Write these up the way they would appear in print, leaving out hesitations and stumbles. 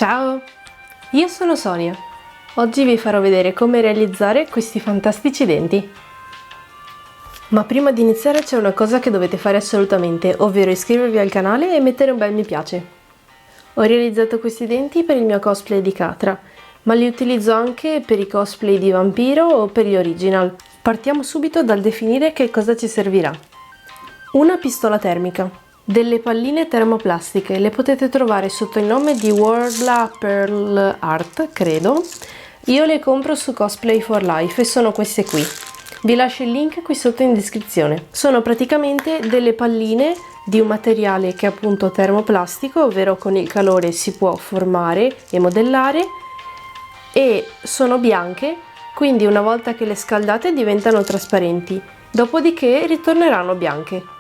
Ciao, io sono Sonia. Oggi vi farò vedere come realizzare questi fantastici denti. Ma prima di iniziare c'è una cosa che dovete fare assolutamente, ovvero iscrivervi al canale e mettere un bel mi piace. Ho realizzato questi denti per il mio cosplay di Catra, ma li utilizzo anche per i cosplay di vampiro o per gli original. Partiamo subito dal definire che cosa ci servirà. Una pistola termica. Delle palline termoplastiche, le potete trovare sotto il nome di Warbler Pearl Art, credo. Io le compro su Cosplay for Life e sono queste qui. Vi lascio il link qui sotto in descrizione. Sono praticamente delle palline di un materiale che è appunto termoplastico, ovvero con il calore si può formare e modellare, e sono bianche, quindi una volta che le scaldate diventano trasparenti, dopodiché ritorneranno bianche,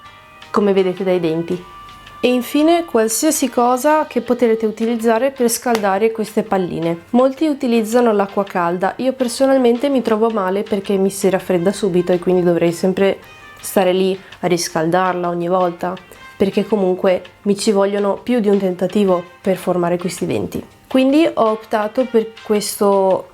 come vedete dai denti. E infine qualsiasi cosa che potrete utilizzare per scaldare queste palline. Molti utilizzano l'acqua calda, io personalmente mi trovo male perché mi si raffredda subito e quindi dovrei sempre stare lì a riscaldarla ogni volta, perché comunque mi ci vogliono più di un tentativo per formare questi denti. Quindi ho optato per questo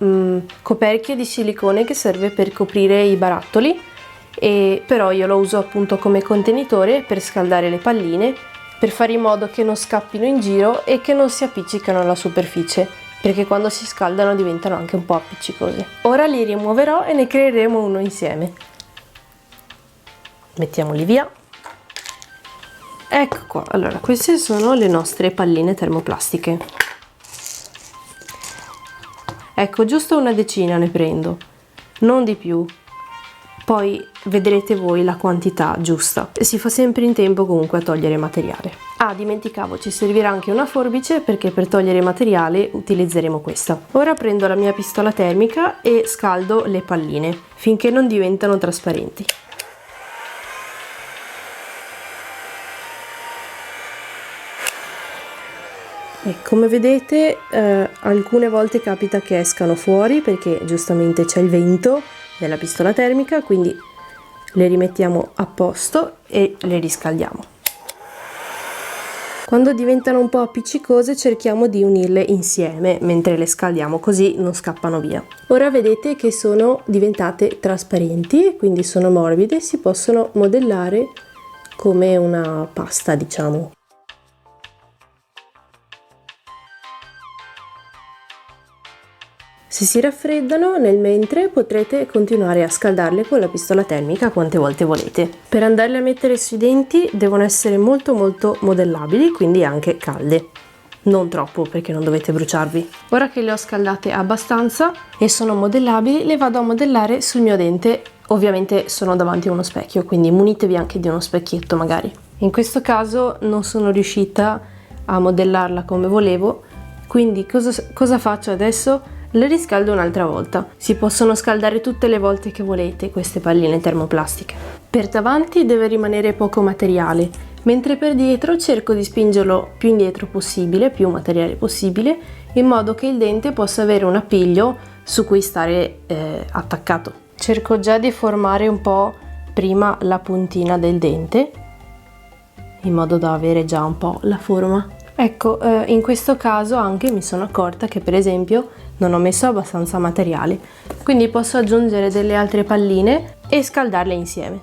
coperchio di silicone che serve per coprire i barattoli, e però io lo uso appunto come contenitore per scaldare le palline, per fare in modo che non scappino in giro e che non si appiccicano alla superficie, perché quando si scaldano diventano anche un po' appiccicose. Ora li rimuoverò e ne creeremo uno insieme. Mettiamoli via. Ecco qua, allora queste sono le nostre palline termoplastiche. Ecco, giusto una decina ne prendo, non di più. Poi vedrete voi la quantità giusta. Si fa sempre in tempo comunque a togliere materiale. Ah, dimenticavo, ci servirà anche una forbice perché per togliere materiale utilizzeremo questa. Ora prendo la mia pistola termica e scaldo le palline finché non diventano trasparenti. E come vedete alcune volte capita che escano fuori perché giustamente c'è il vento della pistola termica, quindi le rimettiamo a posto e le riscaldiamo. Quando diventano un po' appiccicose cerchiamo di unirle insieme mentre le scaldiamo, così non scappano via. Ora vedete che sono diventate trasparenti, quindi sono morbide, si possono modellare come una pasta, diciamo. Se si raffreddano nel mentre potrete continuare a scaldarle con la pistola termica quante volte volete. Per andarle a mettere sui denti devono essere molto modellabili, quindi anche calde. Non troppo perché non dovete bruciarvi. Ora che le ho scaldate abbastanza e sono modellabili, le vado a modellare sul mio dente. Ovviamente sono davanti a uno specchio, quindi munitevi anche di uno specchietto magari. In questo caso non sono riuscita a modellarla come volevo, quindi cosa faccio adesso? Le riscaldo un'altra volta. Si possono scaldare tutte le volte che volete queste palline termoplastiche. Per davanti deve rimanere poco materiale, mentre per dietro cerco di spingerlo più indietro possibile, più materiale possibile, in modo che il dente possa avere un appiglio su cui stare attaccato. Cerco già di formare un po' prima la puntina del dente, in modo da avere già un po' la forma. Ecco, in questo caso anche mi sono accorta che per esempio non ho messo abbastanza materiale, quindi posso aggiungere delle altre palline e scaldarle insieme.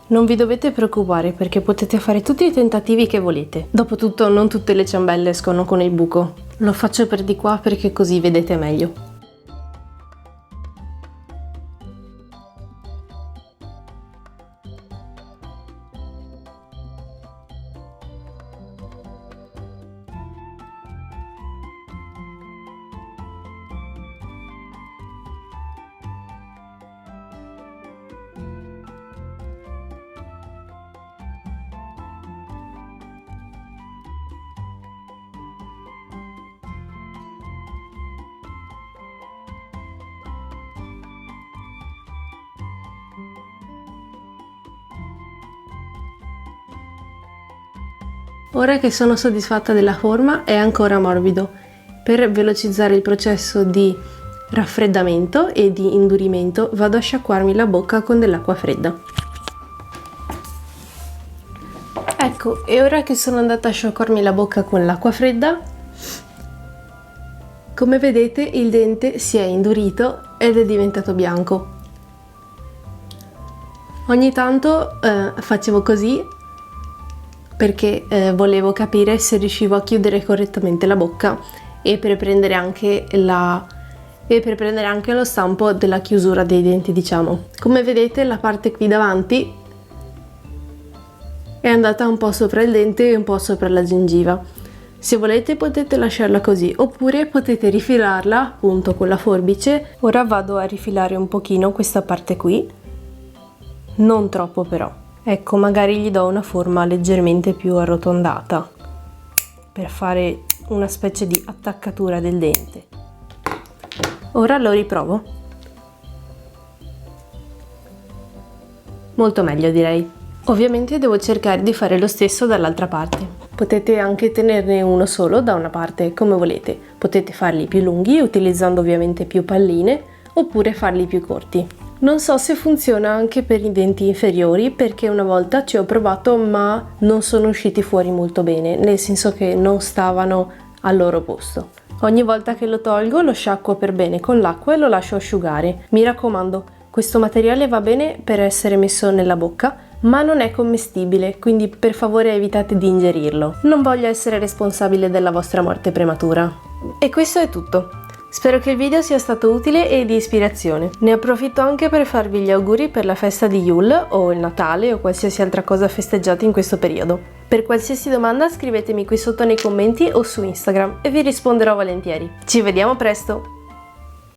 Non vi dovete preoccupare perché potete fare tutti i tentativi che volete. Dopotutto non tutte le ciambelle escono con il buco. Lo faccio per di qua perché così vedete meglio. Ora che sono soddisfatta della forma è ancora morbido. Per velocizzare il processo di raffreddamento e di indurimento vado a sciacquarmi la bocca con dell'acqua fredda. Ecco, e ora che sono andata a sciacquarmi la bocca con l'acqua fredda, come vedete il dente si è indurito ed è diventato bianco. Ogni tanto facevo così perché volevo capire se riuscivo a chiudere correttamente la bocca e per prendere anche lo stampo della chiusura dei denti, diciamo. Come vedete la parte qui davanti è andata un po' sopra il dente e un po' sopra la gengiva. Se volete potete lasciarla così, oppure potete rifilarla appunto con la forbice. Ora vado a rifilare un pochino questa parte qui, non troppo però. Ecco, magari gli do una forma leggermente più arrotondata per fare una specie di attaccatura del dente. Ora lo riprovo. Molto meglio, direi. Ovviamente devo cercare di fare lo stesso dall'altra parte. Potete anche tenerne uno solo da una parte, come volete. Potete farli più lunghi utilizzando ovviamente più palline, oppure farli più corti. Non so se funziona anche per i denti inferiori, perché una volta ci ho provato ma non sono usciti fuori molto bene, nel senso che non stavano al loro posto. Ogni volta che lo tolgo lo sciacquo per bene con l'acqua e lo lascio asciugare. Mi raccomando, questo materiale va bene per essere messo nella bocca, ma non è commestibile, quindi per favore evitate di ingerirlo. Non voglio essere responsabile della vostra morte prematura. E questo è tutto. Spero che il video sia stato utile e di ispirazione. Ne approfitto anche per farvi gli auguri per la festa di Yule o il Natale o qualsiasi altra cosa festeggiate in questo periodo. Per qualsiasi domanda scrivetemi qui sotto nei commenti o su Instagram e vi risponderò volentieri. Ci vediamo presto!